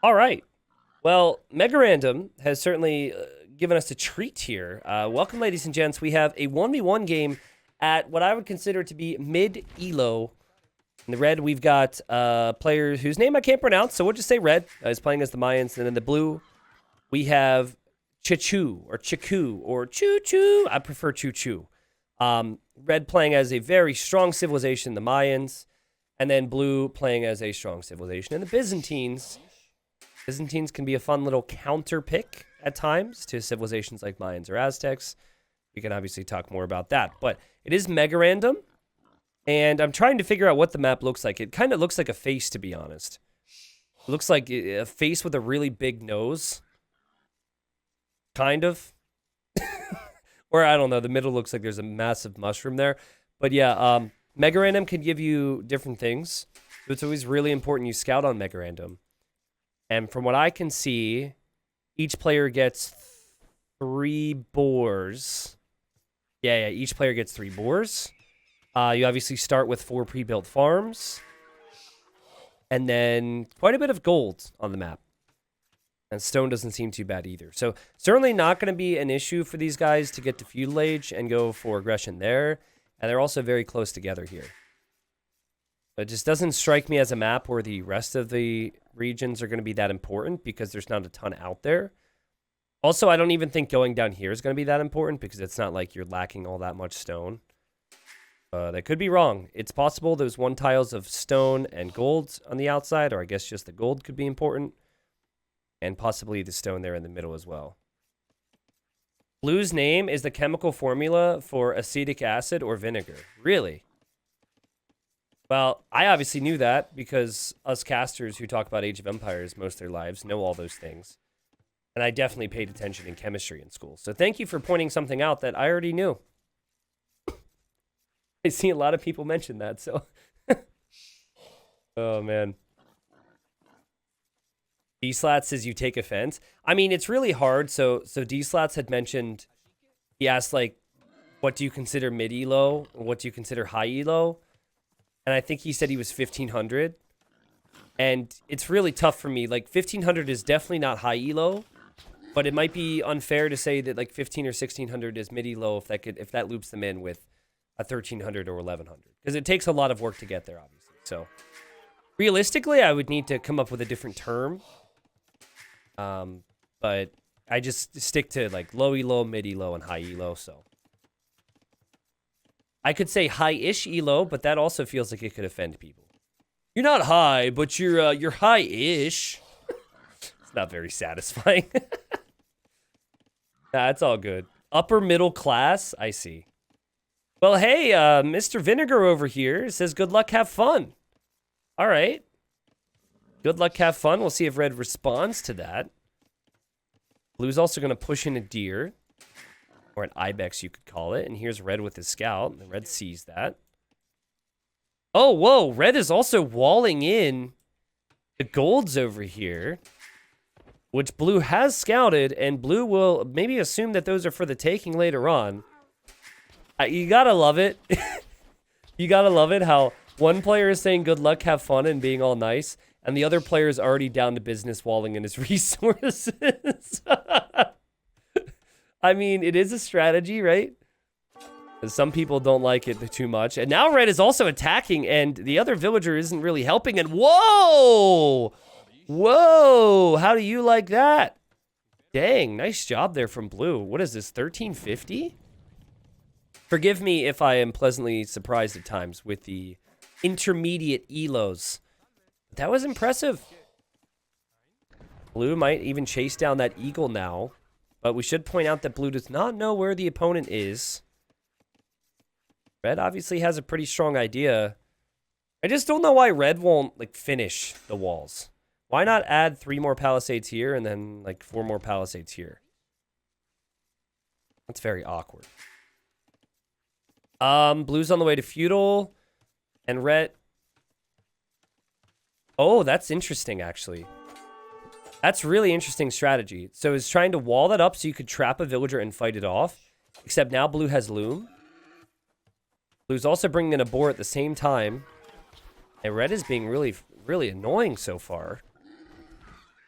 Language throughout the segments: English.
All right. Well, Mega Random has certainly given us a treat here. Welcome, ladies and gents. We have a 1v1 game at what I would consider to be mid elo. In the red, we've got players whose name I can't pronounce, so we'll just say red. Is playing as the Mayans. And in the blue, we have Chichu or Chiku or Choo Choo. I prefer Choo Choo. Red playing as a very strong civilization, the Mayans. And then blue playing as a strong civilization, and the Byzantines. Byzantines can be a fun little counter pick at times to civilizations like Mayans or Aztecs. We can obviously talk more about that. But it is mega random, and I'm trying to figure out what the map looks like. It kind of looks like a face, to be honest. It looks like a face with a really big nose. Kind of. Or I don't know. The middle looks like there's a massive mushroom there. But yeah, mega random can give you different things. So it's always really important you scout on mega random. And from what I can see, each player gets 3 boars. Yeah, each player gets 3 boars. You obviously start with 4 pre-built farms. And then quite a bit of gold on the map. And stone doesn't seem too bad either. So certainly not going to be an issue for these guys to get to feudal age and go for aggression there. And they're also very close together here. It just doesn't strike me as a map where the rest of the regions are going to be that important because there's not a ton out there. Also, I don't even think going down here is going to be that important because it's not like you're lacking all that much stone. That could be wrong. It's possible those 1 tiles of stone and gold on the outside, or I guess just the gold could be important. And possibly the stone there in the middle as well. Blue's name is the chemical formula for acetic acid or vinegar. Really? Well, I obviously knew that because us casters who talk about Age of Empires most of their lives know all those things. And I definitely paid attention in chemistry in school. So thank you for pointing something out that I already knew. I see a lot of people mention that, so. Oh, man. D-Slat says you take offense. I mean, it's really hard. So D-Slats had mentioned, he asked, like, what do you consider mid-elo? Or what do you consider high-elo? And I think he said he was 1500. And it's really tough for me. Like, 1500 is definitely not high elo. But it might be unfair to say that, like, 15 or 1600 is mid elo if that loops them in with a 1300 or 1100. Because it takes a lot of work to get there, obviously. So, realistically, I would need to come up with a different term. But I just stick to, like, low elo, mid elo, and high elo, so. I could say high-ish elo, but that also feels like it could offend people. You're not high, but you're high-ish. It's not very satisfying. Nah, it's all good. Upper middle class? I see. Well, hey, Mr. Vinegar over here says good luck, have fun. All right. Good luck, have fun. We'll see if Red responds to that. Blue's also going to push in a deer. Or an ibex, you could call it. And here's Red with his scout. And Red sees that. Oh, whoa. Red is also walling in the golds over here. Which Blue has scouted. And Blue will maybe assume that those are for the taking later on. You gotta love it. You gotta love it how one player is saying good luck, have fun, and being all nice. And the other player is already down to business walling in his resources. I mean, it is a strategy, right? Some people don't like it too much. And now Red is also attacking, and the other villager isn't really helping. And whoa! Whoa! How do you like that? Dang, nice job there from Blue. What is this, 1350? Forgive me if I am pleasantly surprised at times with the intermediate elos. That was impressive. Blue might even chase down that eagle now. But we should point out that Blue does not know where the opponent is. Red obviously has a pretty strong idea. I just don't know why Red won't, like, finish the walls. Why not add 3 more palisades here and then, like, 4 more palisades here? That's very awkward. Blue's on the way to feudal. And Red... Oh, that's interesting, actually. That's really interesting strategy. So it's trying to wall that up so you could trap a villager and fight it off. Except now Blue has Loom. Blue's also bringing in a boar at the same time. And Red is being really, really annoying so far.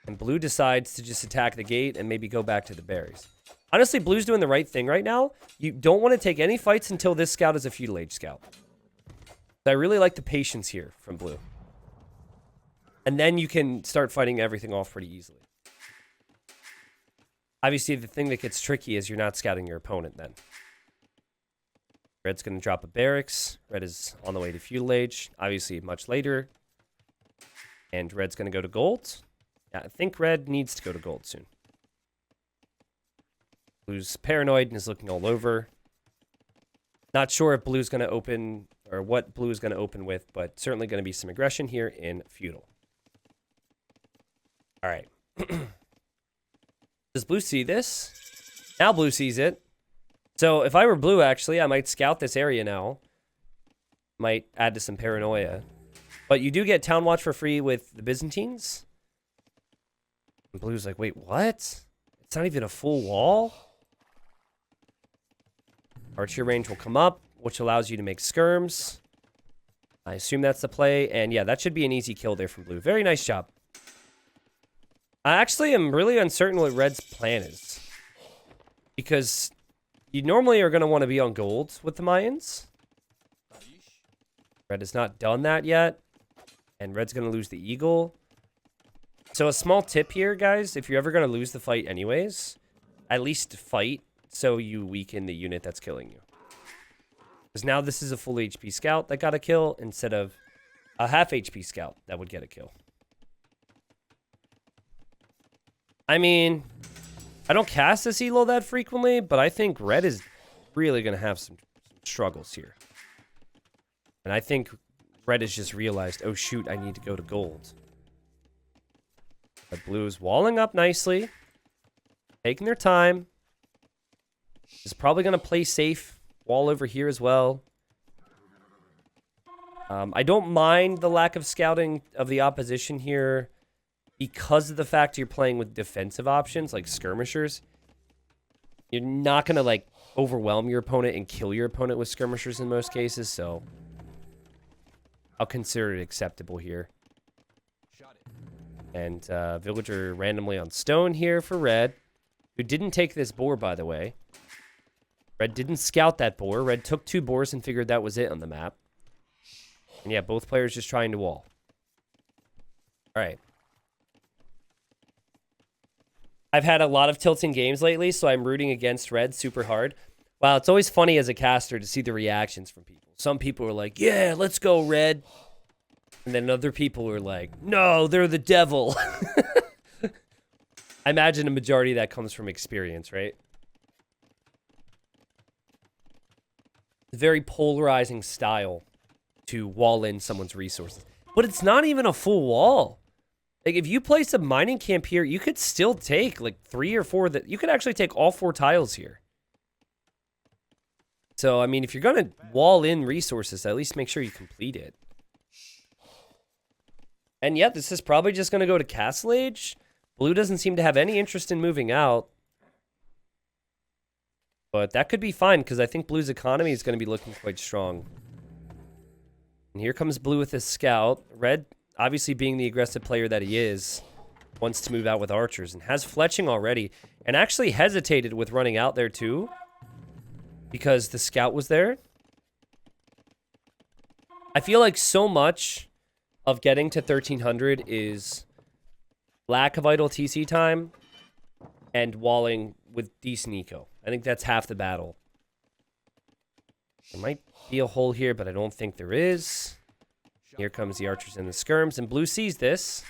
And blue decides to just attack the gate and maybe go back to the berries. Honestly, blue's doing the right thing right now. You don't want to take any fights until this scout is a feudal age scout. I really like the patience here from blue. And then you can start fighting everything off pretty easily. Obviously, the thing that gets tricky is you're not scouting your opponent then. Red's going to drop a barracks. Red is on the way to feudal age. Obviously, much later. And red's going to go to gold. Yeah, I think red needs to go to gold soon. Blue's paranoid and is looking all over. Not sure if blue's going to open, or what blue is going to open with, but certainly going to be some aggression here in feudal. All right. Does blue see this? Now blue sees it. So if I were blue, actually, I might scout this area now. Might add to some paranoia. But you do get Town Watch for free with the Byzantines. And blue's like, wait, what? It's not even a full wall? Archer range will come up, which allows you to make skirms. I assume that's the play. And yeah, that should be an easy kill there from blue. Very nice job. I actually am really uncertain what red's plan is. Because you normally are going to want to be on gold with the Mayans. Red has not done that yet. And red's going to lose the eagle. So a small tip here, guys. If you're ever going to lose the fight anyways, at least fight so you weaken the unit that's killing you. Because now this is a full HP scout that got a kill instead of a half HP scout that would get a kill. I mean, I don't cast this elo that frequently, but I think red is really going to have some struggles here. And I think red has just realized, oh shoot, I need to go to gold. But blue is walling up nicely. Taking their time. Is probably going to play safe. Wall over here as well. I don't mind the lack of scouting of the opposition here. Because of the fact you're playing with defensive options like skirmishers, you're not going to like overwhelm your opponent and kill your opponent with skirmishers in most cases, so I'll consider it acceptable here. And villager randomly on stone here for red, who didn't take this boar, by the way. Red didn't scout that boar. Red took 2 boars and figured that was it on the map. And yeah, both players just trying to wall. All right. I've had a lot of tilting games lately, so I'm rooting against red super hard. Wow, it's always funny as a caster to see the reactions from people. Some people are like, yeah, let's go red. And then other people are like, no, they're the devil. I imagine a majority of that comes from experience, right? It's a very polarizing style to wall in someone's resources. But it's not even a full wall. Like, if you place a mining camp here, you could still take, like, 3 or 4... You could actually take all 4 tiles here. So, I mean, if you're going to wall in resources, at least make sure you complete it. And, yeah, this is probably just going to go to Castle Age. Blue doesn't seem to have any interest in moving out. But that could be fine, because I think Blue's economy is going to be looking quite strong. And here comes Blue with his scout. Red... obviously being the aggressive player that he is, wants to move out with archers and has fletching already, and actually hesitated with running out there too because the scout was there. I feel like so much of getting to 1300 is lack of idle TC time and walling with decent eco. I think that's half the battle. There might be a hole here, but I don't think there is. Here comes the archers and the skirms, and blue sees this.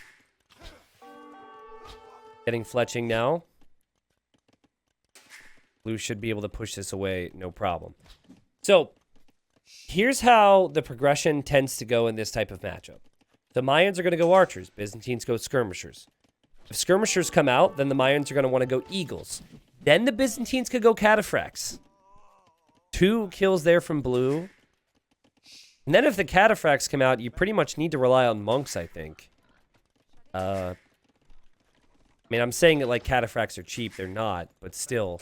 Getting fletching now. Blue should be able to push this away, no problem. So, here's how the progression tends to go in this type of matchup. The Mayans are going to go archers. Byzantines go skirmishers. If skirmishers come out, then the Mayans are going to want to go eagles. Then the Byzantines could go cataphracts. 2 kills there from blue. And then if the cataphracts come out, you pretty much need to rely on monks, I think. I mean, I'm saying it like cataphracts are cheap. They're not, but still.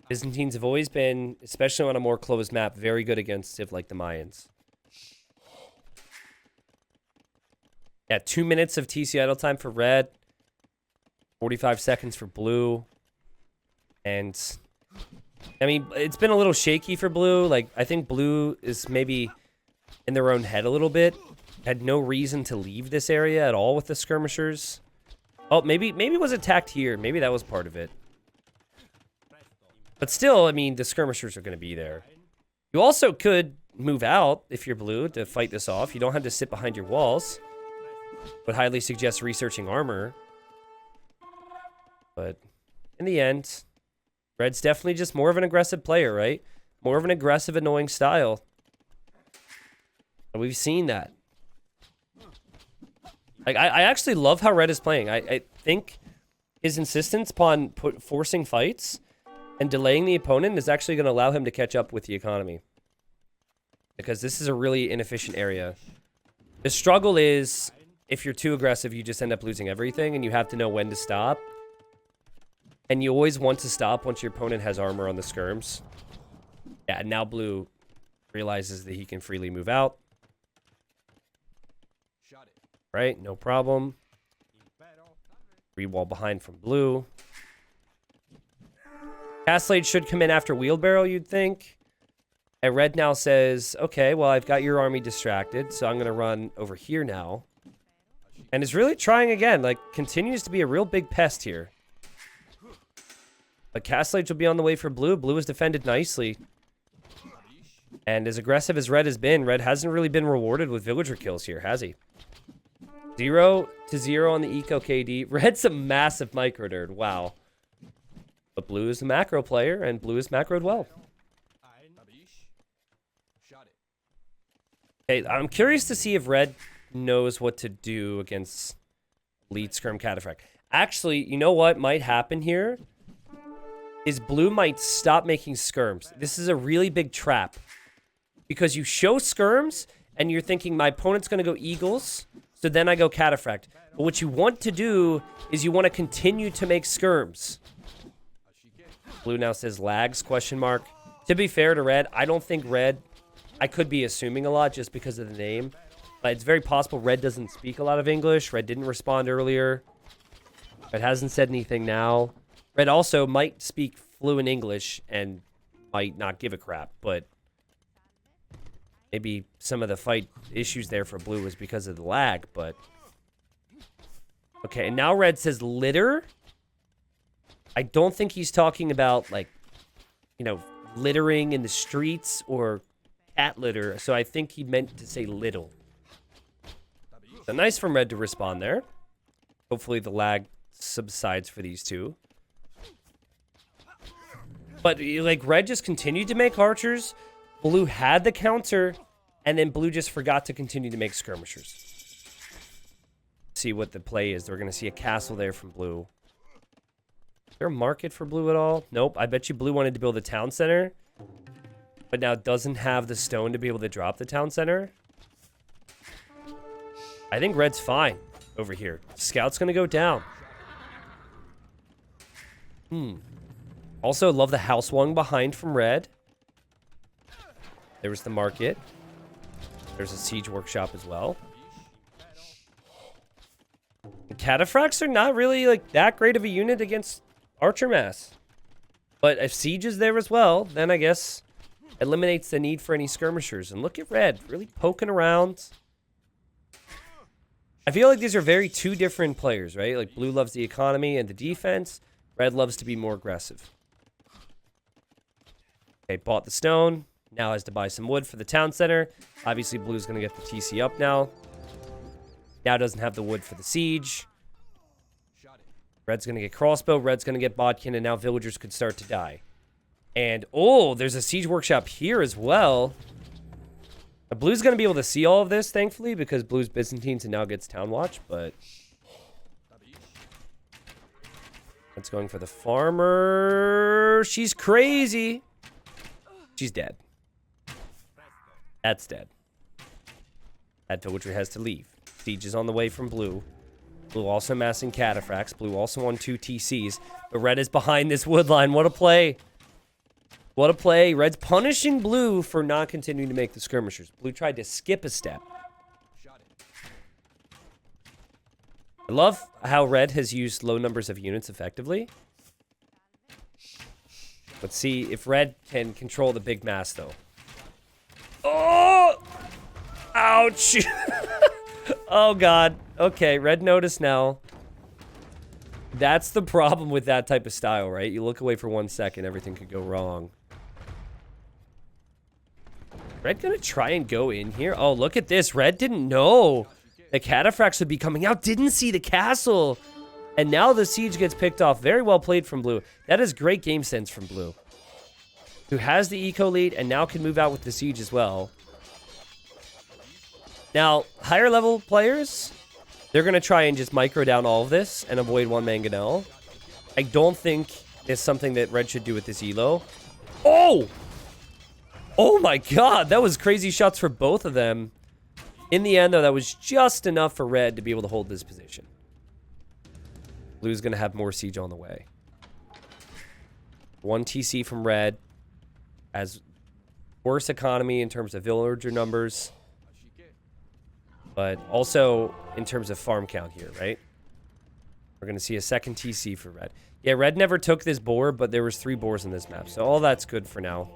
Byzantines have always been, especially on a more closed map, very good against Civ like the Mayans. Yeah, 2 minutes of TC idle time for red. 45 seconds for blue. And, I mean, it's been a little shaky for blue. Like, I think blue is maybe in their own head a little bit. Had no reason to leave this area at all with the skirmishers. Oh, maybe it was attacked here. Maybe that was part of it. But still, I mean, the skirmishers are going to be there. You also could move out if you're blue to fight this off. You don't have to sit behind your walls. Would highly suggest researching armor. But in the end, red's definitely just more of an aggressive player, right? More of an aggressive, annoying style. And we've seen that. Like, I actually love how red is playing. I think his insistence upon forcing fights and delaying the opponent is actually going to allow him to catch up with the economy. Because this is a really inefficient area. The struggle is, if you're too aggressive, you just end up losing everything, and you have to know when to stop. And you always want to stop once your opponent has armor on the skirms. Yeah, now blue realizes that he can freely move out. Right, no problem. Rewall behind from blue. Castlade should come in after wheelbarrow, you'd think. And red now says, okay, well, I've got your army distracted, so I'm going to run over here now. And is really trying again, like, continues to be a real big pest here. But Castlade will be on the way for blue. Blue has defended nicely. And as aggressive as red has been, red hasn't really been rewarded with villager kills here, has he? 0-0 on the eco KD. Red's a massive micro nerd. Wow. But blue is a macro player, and blue is macroed well. Okay, I'm curious to see if red knows what to do against lead skirm cataphract. Actually, you know what might happen here? Is blue might stop making skirms. This is a really big trap. Because you show skirms, and you're thinking, my opponent's going to go eagles, so then I go cataphract. But what you want to do is you want to continue to make skirms. Blue now says lags, question mark. To be fair to red, I don't think red... I could be assuming a lot just because of the name. But it's very possible red doesn't speak a lot of English. Red didn't respond earlier. Red hasn't said anything now. Red also might speak fluent English and might not give a crap. But maybe some of the fight issues there for blue was because of the lag. But okay, and now red says litter. I don't think he's talking about, like, you know, littering in the streets or cat litter. So I think he meant to say little. So nice from red to respond there. Hopefully the lag subsides for these two. But, like, red just continued to make archers. Blue had the counter. And then blue just forgot to continue to make skirmishers. See what the play is. We're going to see a castle there from blue. Is there a market for blue at all? Nope. I bet you blue wanted to build a town center. But now doesn't have the stone to be able to drop the town center. I think red's fine over here. Scout's going to go down. Also, love the house swung behind from red. There was the market. There's a siege workshop as well. And cataphracts are not really, like, that great of a unit against archer mass. But if siege is there as well, then I guess eliminates the need for any skirmishers. And look at red, really poking around. I feel like these are very two different players, right? Like, blue loves the economy and the defense. Red loves to be more aggressive. Okay, bought the stone. Now has to buy some wood for the town center. Obviously, blue's going to get the TC up now. Now doesn't have the wood for the siege. Red's going to get crossbow. Red's going to get bodkin. And now villagers could start to die. And, oh, there's a siege workshop here as well. Blue's going to be able to see all of this, thankfully, because blue's Byzantines and now gets town watch. But that's going for the farmer. She's crazy. She's dead. That's dead. That villager has to leave. Siege is on the way from blue. Blue also amassing cataphracts. Blue also on 2 TCs. But red is behind this wood line. What a play. What a play. Red's punishing blue for not continuing to make the skirmishers. Blue tried to skip a step. I love how red has used low numbers of units effectively. Let's see if red can control the big mass, though. Oh! Ouch! Oh, God. Okay, red notice now. That's the problem with that type of style, right? You look away for 1 second, everything could go wrong. Red gonna try and go in here? Oh, look at this. Red didn't know the cataphracts would be coming out. Didn't see the castle. And now the siege gets picked off. Very well played from blue. That is great game sense from blue, who has the eco lead and now can move out with the siege as well. Now, higher level players, they're going to try and just micro down all of this and avoid one mangonel. I don't think it's something that red should do with this elo. Oh! Oh my god, that was crazy shots for both of them. In the end, though, that was just enough for red to be able to hold this position. Blue's going to have more siege on the way. 1 TC from red. As worse economy in terms of villager numbers. But also in terms of farm count here, right? We're going to see a second TC for red. Yeah, red never took this boar, but there was 3 boars in this map. So all that's good for now.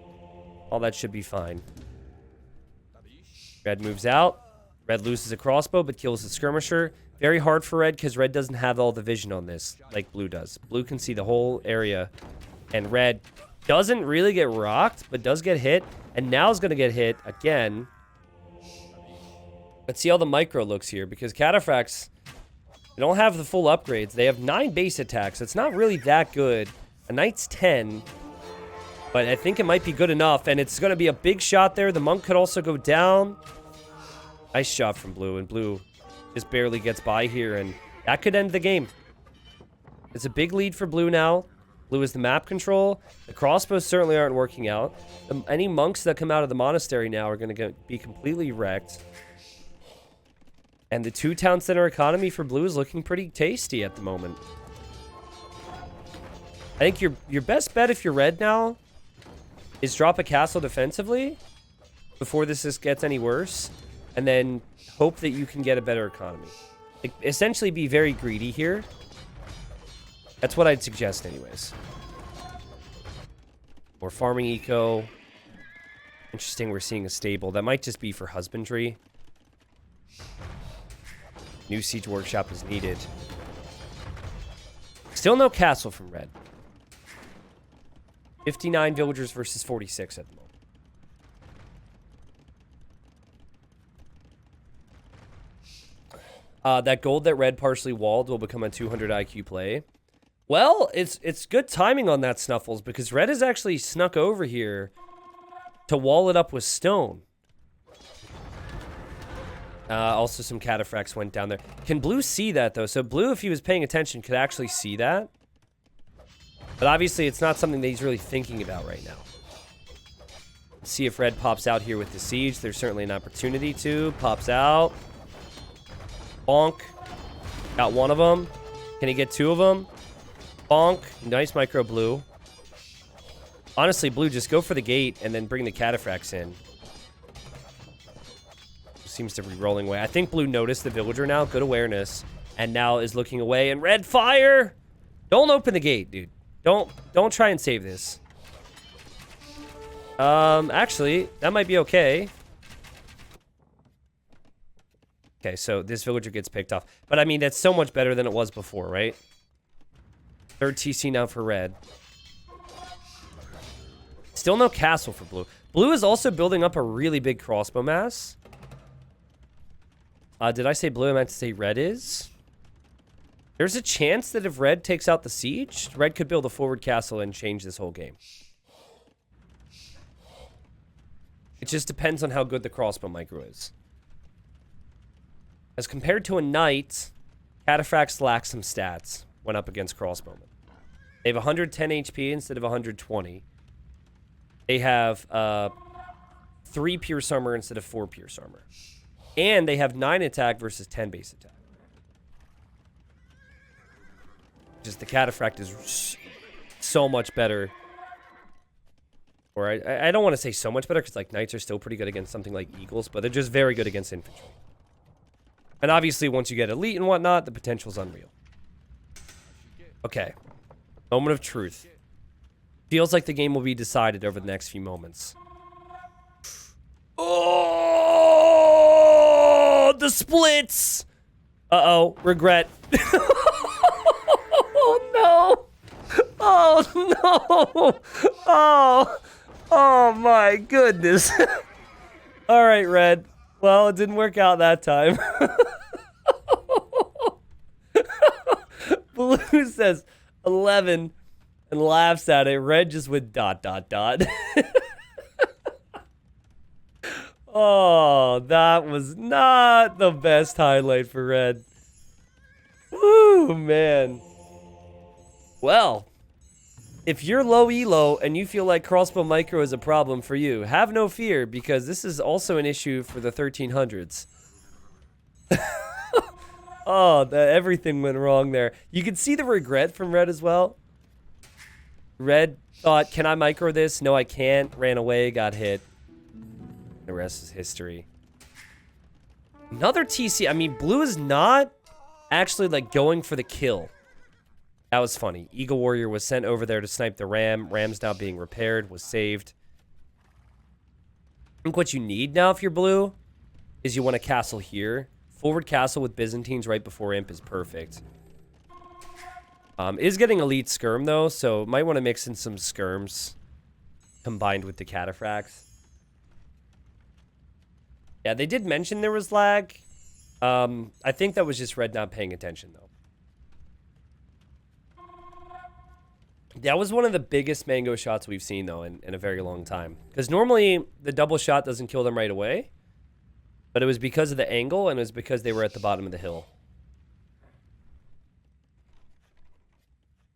All that should be fine. Red moves out. Red loses a crossbow, but kills the skirmisher. Very hard for red, because red doesn't have all the vision on this, like blue does. Blue can see the whole area. And red doesn't really get rocked, but does get hit. And now is going to get hit again. Let's see how the micro looks here, because cataphracts, they don't have the full upgrades. They have 9 base attacks. It's not really that good. A knight's 10. But I think it might be good enough, and it's going to be a big shot there. The monk could also go down. Nice shot from blue, and blue just barely gets by here, and that could end the game. It's a big lead for blue now. Blue is the map control. The crossbows certainly aren't working out. Any monks that come out of the monastery now are going to be completely wrecked. And the 2 town center economy for blue is looking pretty tasty at the moment. I think your best bet if you're red now is drop a castle defensively before this gets any worse, and then hope that you can get a better economy. Like, essentially be very greedy here. That's what I'd suggest anyways. More farming eco. Interesting, we're seeing a stable. That might just be for husbandry. New siege workshop is needed. Still no castle from red. 59 villagers versus 46 at the moment. That gold that red partially walled will become a 200 IQ play. Well, it's good timing on that, Snuffles, because red has actually snuck over here to wall it up with stone. Also, some cataphracts went down there. Can blue see that, though? So blue, if he was paying attention, could actually see that. But obviously, it's not something that he's really thinking about right now. Let's see if red pops out here with the siege. There's certainly an opportunity to. Pops out. Bonk. Got 1 of them. Can he get 2 of them? Bonk. Nice micro blue. Honestly, blue, just go for the gate and then bring the cataphracts in. Seems to be rolling away. I think blue noticed the villager now. Good awareness. And now is looking away. And red fire! Don't open the gate, dude. Don't try and save this. Actually, that might be okay. Okay, so this villager gets picked off. But I mean, that's so much better than it was before, right? 3rd TC now for red. Still no castle for blue. Blue is also building up a really big crossbow mass. Did I say blue? I meant to say red is. There's a chance that if red takes out the siege, red could build a forward castle and change this whole game. It just depends on how good the crossbow micro is. As compared to a knight, cataphracts lack some stats when up against crossbowmen. They have 110 HP instead of 120. They have 3 pierce armor instead of 4 pierce armor. And they have 9 attack versus 10 base attack. Just the cataphract is so much better. Or I don't want to say so much better, because like knights are still pretty good against something like eagles, but they're just very good against infantry. And obviously, once you get elite and whatnot, the potential's unreal. Okay. Moment of truth. Feels like the game will be decided over the next few moments. Oh, the splits. Uh-oh, regret. Oh, no. Oh, no. Oh, my goodness. All right, Red. Well, it didn't work out that time. Blue says 11 and laughs at it. Red just went ... Oh, that was not the best highlight for Red. Woo, man. Well, if you're low elo and you feel like crossbow micro is a problem for you, have no fear, because this is also an issue for the 1300s. Oh, everything went wrong there. You can see the regret from Red as well. Red thought, can I micro this? No, I can't. Ran away, got hit. The rest is history. Another TC. I mean, Blue is not actually like going for the kill. That was funny. Eagle Warrior was sent over there to snipe the Ram. Ram's now being repaired, was saved. I think what you need now if you're Blue is you want a castle here. Forward castle with Byzantines right before Imp is perfect. Is getting elite skirm though, so might want to mix in some skirms combined with the cataphracts. Yeah, they did mention there was lag. I think that was just Red not paying attention though. That was one of the biggest mango shots we've seen though in a very long time. Because normally the double shot doesn't kill them right away. But it was because of the angle, and it was because they were at the bottom of the hill.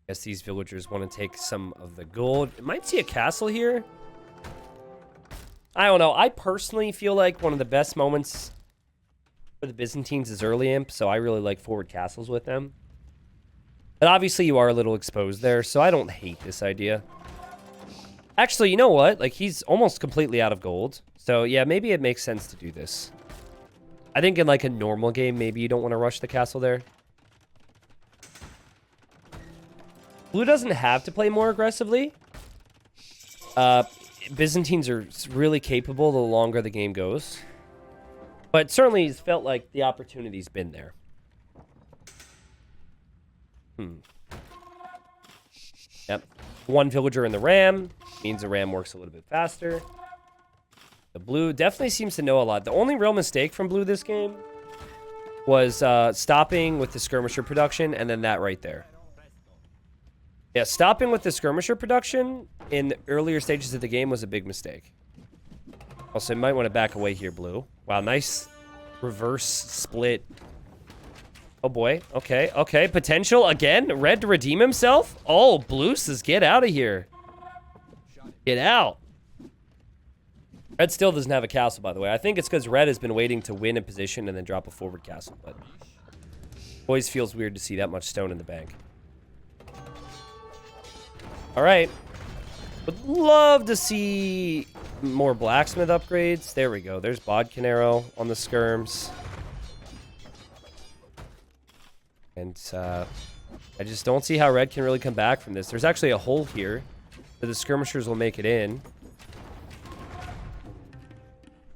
Guess these villagers want to take some of the gold. It might see a castle here. I don't know. I personally feel like one of the best moments for the Byzantines is early Imp, so I really like forward castles with them. But obviously you are a little exposed there, so I don't hate this idea. Actually, you know what? Like, he's almost completely out of gold. So, yeah, maybe it makes sense to do this. I think in, like, a normal game, maybe you don't want to rush the castle there. Blue doesn't have to play more aggressively. Byzantines are really capable the longer the game goes. But certainly it's felt like the opportunity's been there. Yep. One villager in the Ram means the Ram works a little bit faster. The Blue definitely seems to know a lot. The only real mistake from Blue this game was stopping with the skirmisher production and then that right there. Yeah, stopping with the skirmisher production in the earlier stages of the game was a big mistake. Also, you might want to back away here, Blue. Wow, nice reverse split. Oh boy. Okay, okay. Potential again. Red to redeem himself. Oh, Blue says get out of here. Get out. Red still doesn't have a castle, by the way. I think it's because Red has been waiting to win a position and then drop a forward castle. But always feels weird to see that much stone in the bank. All right. Would love to see more blacksmith upgrades. There we go. There's Bodkin arrow on the skirms. And I just don't see how Red can really come back from this. There's actually a hole here that the skirmishers will make it in.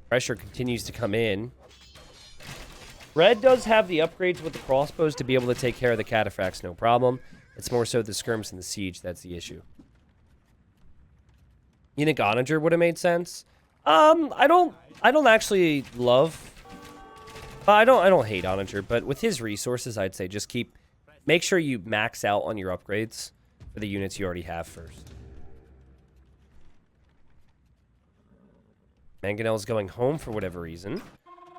Pressure continues to come in. Red does have the upgrades with the crossbows to be able to take care of the cataphracts, no problem. It's more so the skirms and the siege that's the issue. You think Onager would have made sense? I don't actually love. I don't hate Onager, but with his resources, I'd say just make sure you max out on your upgrades for the units you already have first. Mangonel's going home for whatever reason.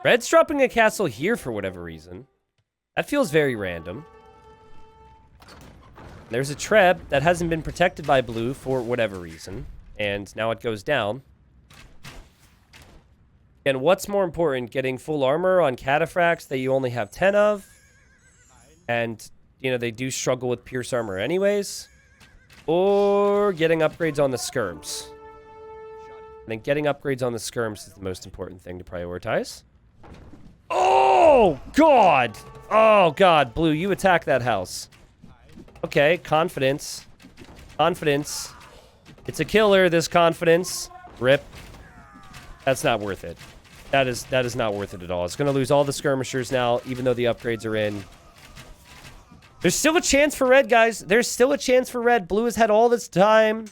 Red's dropping a castle here for whatever reason. That feels very random. There's a Treb that hasn't been protected by Blue for whatever reason. And now it goes down. And what's more important, getting full armor on cataphracts that you only have 10 of? And, you know, they do struggle with pierce armor anyways. Or getting upgrades on the skirms. I think getting upgrades on the skirms is the most important thing to prioritize. Oh! Oh, God. Oh, God. Blue, you attack that house. Okay, confidence. Confidence. It's a killer, this confidence. Rip. That's not worth it. That is not worth it at all. It's going to lose all the skirmishers now, even though the upgrades are in. There's still a chance for red, guys. There's still a chance for red. Blue has had all this time.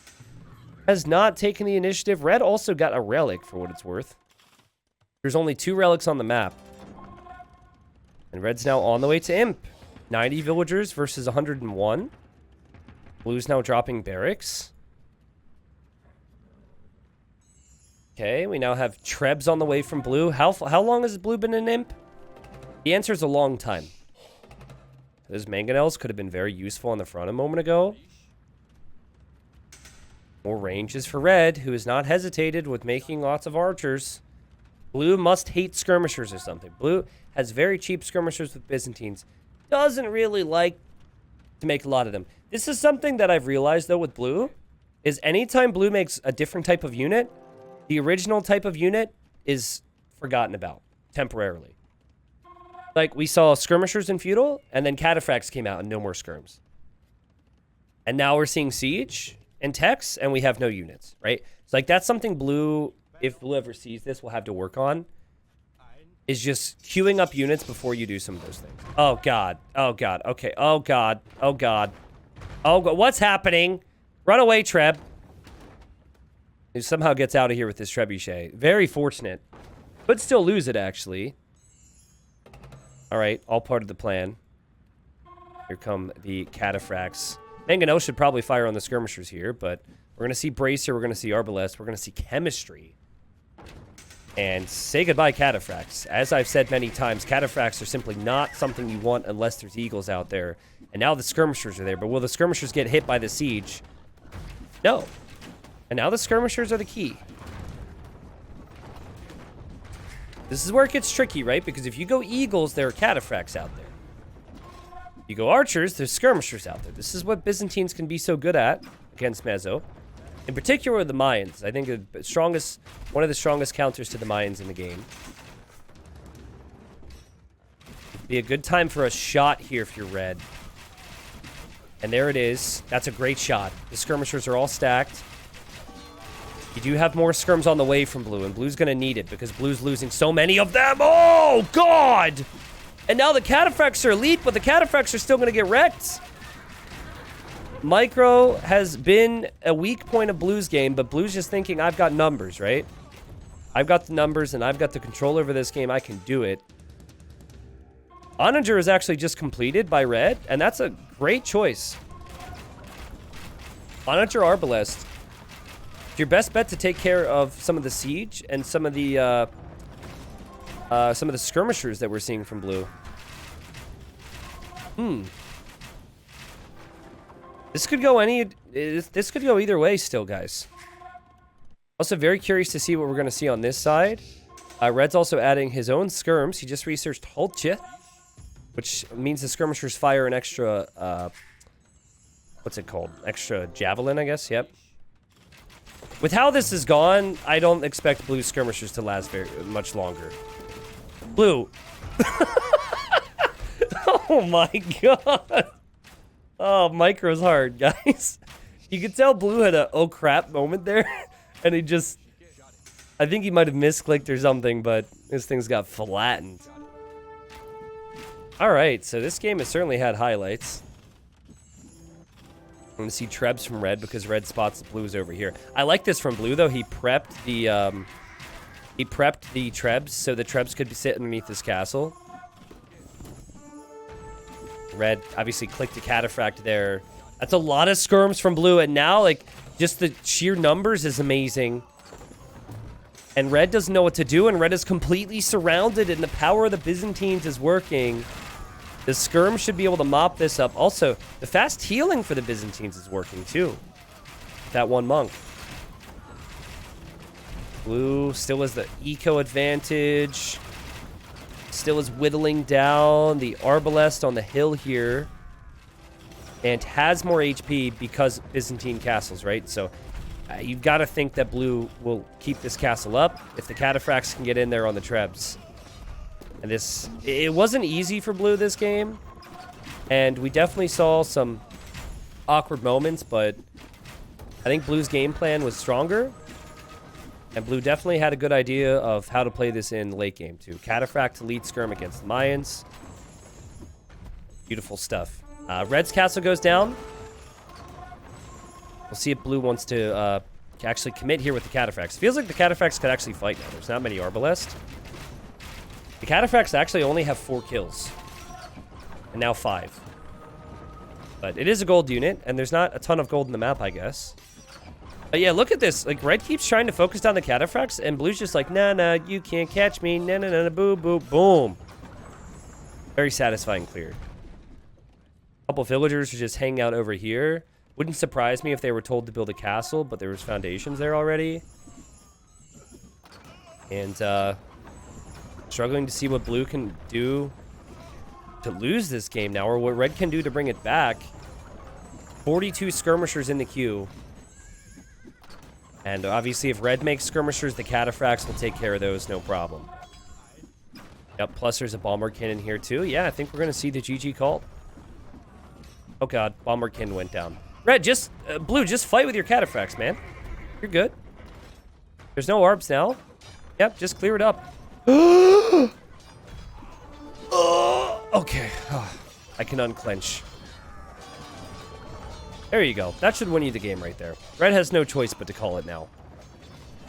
Has not taken the initiative. Red also got a relic, for what it's worth. There's only 2 relics on the map. And red's now on the way to Imp. 90 villagers versus 101. Blue's now dropping barracks. Okay, we now have Trebs on the way from Blue. How long has Blue been an Imp? The answer is a long time. Those mangonels could have been very useful on the front a moment ago. More ranges for red, who has not hesitated with making lots of archers. Blue must hate skirmishers or something. Blue has very cheap skirmishers with Byzantines. Doesn't really like to make a lot of them. This is something that I've realized, though, with Blue, is anytime Blue makes a different type of unit, the original type of unit is forgotten about temporarily. Like, we saw skirmishers in Feudal, and then Cataphracts came out and no more skirms. And now we're seeing Siege and Techs, and we have no units, right? So, like, that's something Blue, if Blue ever sees this, will have to work on, is just queuing up units before you do some of those things. Oh, God. Oh, God. Okay. Oh, God. Oh, God. Oh, God. What's happening? Run away, Treb. He somehow gets out of here with this trebuchet. Very fortunate. Could still lose it, actually. All right. All part of the plan. Here come the Cataphracts. Mangonel should probably fire on the skirmishers here, but we're going to see Bracer. We're going to see Arbalest. We're going to see Chemistry. And say goodbye, Cataphracts. As I've said many times, Cataphracts are simply not something you want unless there's Eagles out there. And now the skirmishers are there. But will the skirmishers get hit by the siege? No. And now the skirmishers are the key. This is where it gets tricky, right? Because if you go Eagles, there are Cataphracts out there. You go Archers, there's skirmishers out there. This is what Byzantines can be so good at against Mezzo. In particular, the Mayans. I think one of the strongest counters to the Mayans in the game. It'd be a good time for a shot here if you're red. And there it is. That's a great shot. The skirmishers are all stacked. You do have more skirms on the way from Blue, and Blue's going to need it because Blue's losing so many of them. Oh, God! And now the Cataphracts are elite, but the Cataphracts are still going to get wrecked. Micro has been a weak point of Blue's game, but Blue's just thinking, I've got numbers, right? I've got the numbers, and I've got the control over this game. I can do it. Onager is actually just completed by red, and that's a great choice. Onager Arbalest. Your best bet to take care of some of the siege and some of the skirmishers that we're seeing from Blue. This could go this could go either way still, guys. Also very curious to see what we're going to see on this side. Red's also adding his own skirms. He just researched Holtje, which means the skirmishers fire an extra, what's it called? Extra javelin, I guess. Yep. With how this is gone, I don't expect Blue skirmishers to last very much longer. Blue. Oh my God. Oh, Micro's hard, guys. You could tell Blue had a oh crap moment there. And he just... I think he might have misclicked or something, but this thing's got flattened. Alright, so this game has certainly had highlights. I'm gonna see Trebs from red because red spots the Blues over here. I like this from Blue though. He prepped the Trebs so the Trebs could sit underneath this castle. Red obviously clicked a Cataphract there. That's a lot of skirms from Blue, and now like just the sheer numbers is amazing. And red doesn't know what to do, and red is completely surrounded, and the power of the Byzantines is working. The skirm should be able to mop this up. Also, the fast healing for the Byzantines is working, too. That one monk. Blue still has the eco advantage. Still is whittling down the Arbalest on the hill here. And has more HP because Byzantine castles, right? So, you've got to think that Blue will keep this castle up if the Cataphracts can get in there on the Trebs. And it wasn't easy for Blue this game. And we definitely saw some awkward moments, but I think Blue's game plan was stronger. And Blue definitely had a good idea of how to play this in late game, too. Cataphract to lead skirm against the Mayans. Beautiful stuff. Red's castle goes down. We'll see if Blue wants to actually commit here with the Cataphracts. Feels like the Cataphracts could actually fight now. There's not many Arbalest. The Cataphracts actually only have 4 kills. And now 5. But it is a gold unit, and there's not a ton of gold in the map, I guess. But yeah, look at this. Like, Red keeps trying to focus down the Cataphracts, and Blue's just like, nah, you can't catch me. Nah, boo, boom. Very satisfying clear. A couple villagers are just hanging out over here. Wouldn't surprise me if they were told to build a castle, but there was foundations there already. And, struggling to see what Blue can do to lose this game now, or what Red can do to bring it back. 42 skirmishers in the queue. And obviously, if Red makes skirmishers, the Cataphracts will take care of those, no problem. Yep, plus there's a Bomber Cannon here, too. Yeah, I think we're going to see the GG called. Oh, God. Bomber Cannon went down. Red, Blue, just fight with your Cataphracts, man. You're good. There's no Arbs now. Yep, just clear it up. Okay. Oh, I can unclench. There you go. That should win you the game right there. Red has no choice but to call it now.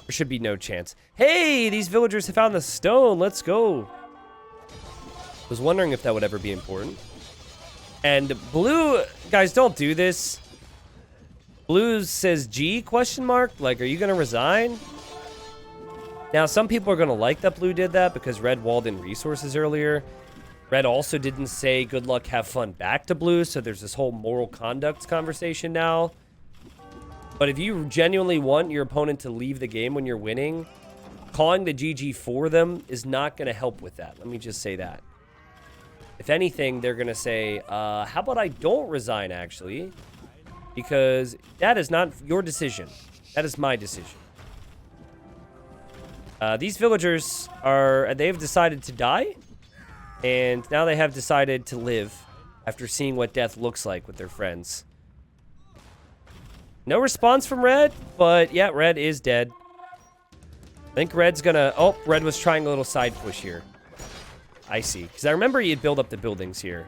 There should be no chance. Hey, these villagers have found the stone. Let's go. Was wondering if that would ever be important. And Blue, guys, don't do this. Blue says G question mark. Like, are you going to resign? Now, some people are going to like that Blue did that because Red walled in resources earlier. Red also didn't say good luck, have fun back to Blue, so there's this whole moral conduct conversation now. But if you genuinely want your opponent to leave the game when you're winning, calling the GG for them is not going to help with that. Let me just say that. If anything, they're going to say, how about I don't resign, actually? Because that is not your decision. That is my decision. These villagers they've decided to die. And now they have decided to live after seeing what death looks like with their friends. No response from Red, but yeah, Red is dead. I think Red's gonna... Oh, Red was trying a little side push here. I see. Because I remember he had built up the buildings here.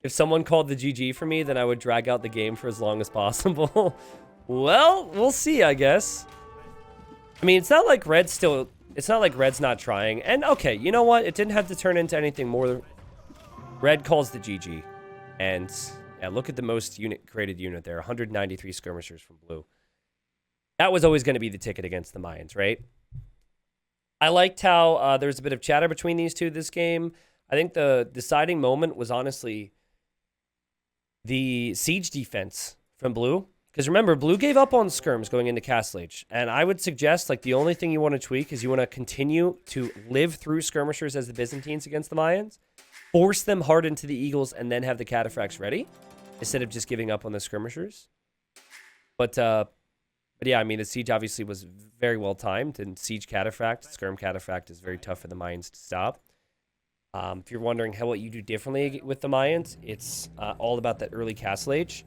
If someone called the GG for me, then I would drag out the game for as long as possible. Well, we'll see, I guess. I mean, it's not like Red's not trying. And, okay, you know what? It didn't have to turn into anything more. Red calls the GG. And, yeah, look at the most created unit there. 193 skirmishers from Blue. That was always going to be the ticket against the Mayans, right? I liked how there was a bit of chatter between these two this game. I think the deciding moment was honestly the siege defense from Blue. Because remember, Blue gave up on skirms going into Castle Age. And I would suggest, like, the only thing you want to tweak is you want to continue to live through skirmishers as the Byzantines against the Mayans. Force them hard into the Eagles and then have the Cataphracts ready. Instead of just giving up on the skirmishers. But yeah, I mean, the siege obviously was very well timed. And siege Cataphract, skirm Cataphract is very tough for the Mayans to stop. If you're wondering what you do differently with the Mayans, it's all about that early Castle Age.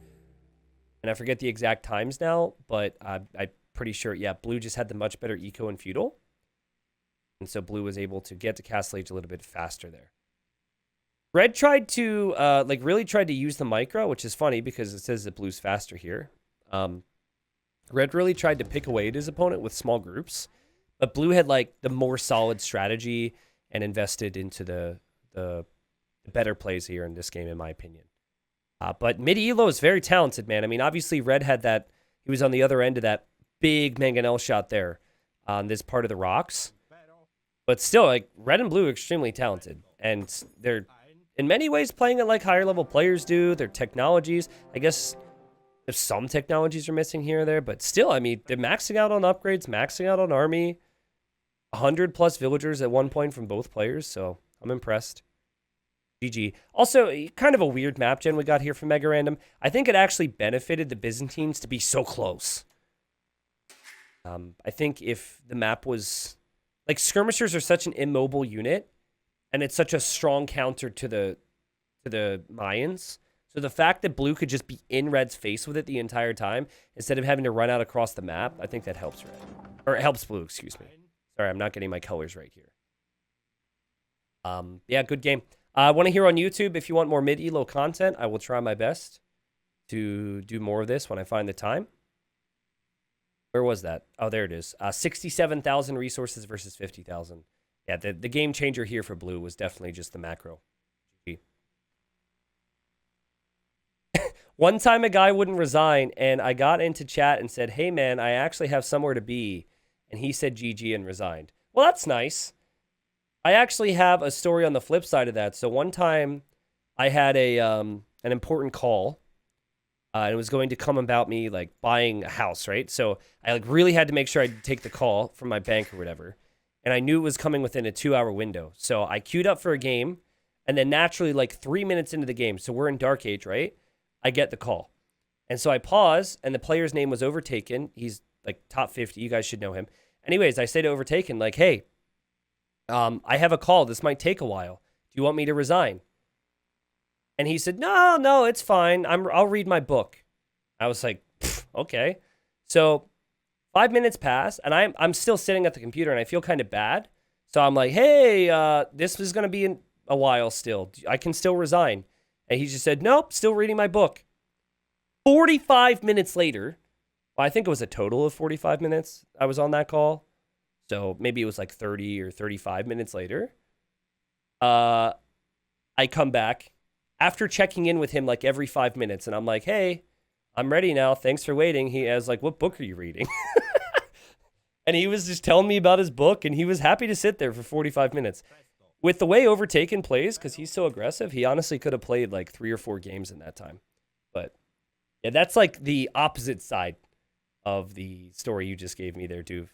And I forget the exact times now, but I'm pretty sure, yeah, Blue just had the much better eco and feudal. And so Blue was able to get to Castle Age a little bit faster there. Red tried to, really tried to use the micro, which is funny because it says that Blue's faster here. Red really tried to pick away at his opponent with small groups. But Blue had, like, the more solid strategy and invested into the better plays here in this game, in my opinion. But mid-elo is very talented, man. I mean, obviously, Red had that. He was on the other end of that big mangonel shot there on this part of the rocks. But still, like, Red and Blue are extremely talented. And they're, in many ways, playing it like higher-level players do. Their technologies, I guess there's some technologies are missing here or there. But still, I mean, they're maxing out on upgrades, maxing out on army. 100-plus villagers at one point from both players. So I'm impressed. GG. Also, kind of a weird map gen we got here from Mega Random. I think it actually benefited the Byzantines to be so close. I think if the map was like skirmishers are such an immobile unit, and it's such a strong counter to the Mayans. So the fact that blue could just be in red's face with it the entire time instead of having to run out across the map, I think that helps red. Or it helps blue, excuse me. Sorry, I'm not getting my colors right here. Yeah, good game. I want to hear on YouTube if you want more mid-elo content. I will try my best to do more of this when I find the time. Where was that? Oh, there it is. 67,000 resources versus 50,000. Yeah, the game changer here for blue was definitely just the macro. One time a guy wouldn't resign, and I got into chat and said, hey, man, I actually have somewhere to be. And he said GG and resigned. Well, that's nice. I actually have a story on the flip side of that. So one time I had an important call. And it was going to come about me like buying a house, right? So I like really had to make sure I'd take the call from my bank or whatever. And I knew it was coming within a 2-hour window. So I queued up for a game. And then naturally, like 3 minutes into the game, so we're in Dark Age, right? I get the call. And so I pause, and the player's name was Overtaken. He's like top 50. You guys should know him. Anyways, I say to Overtaken, like, hey, I have a call. This might take a while. Do you want me to resign? And he said, no, it's fine. I'll read my book. I was like, okay. So 5 minutes pass, and I'm still sitting at the computer, and I feel kind of bad. So I'm like, hey, this is going to be in a while still. I can still resign. And he just said, nope, still reading my book. 45 minutes later, well, I think it was a total of 45 minutes I was on that call. So maybe it was like 30 or 35 minutes later. I come back after checking in with him like every 5 minutes. And I'm like, hey, I'm ready now. Thanks for waiting. He was like, what book are you reading? And he was just telling me about his book. And he was happy to sit there for 45 minutes. With the way Overtaken plays, because he's so aggressive, he honestly could have played like 3 or 4 games in that time. But yeah, that's like the opposite side of the story you just gave me there, Duve.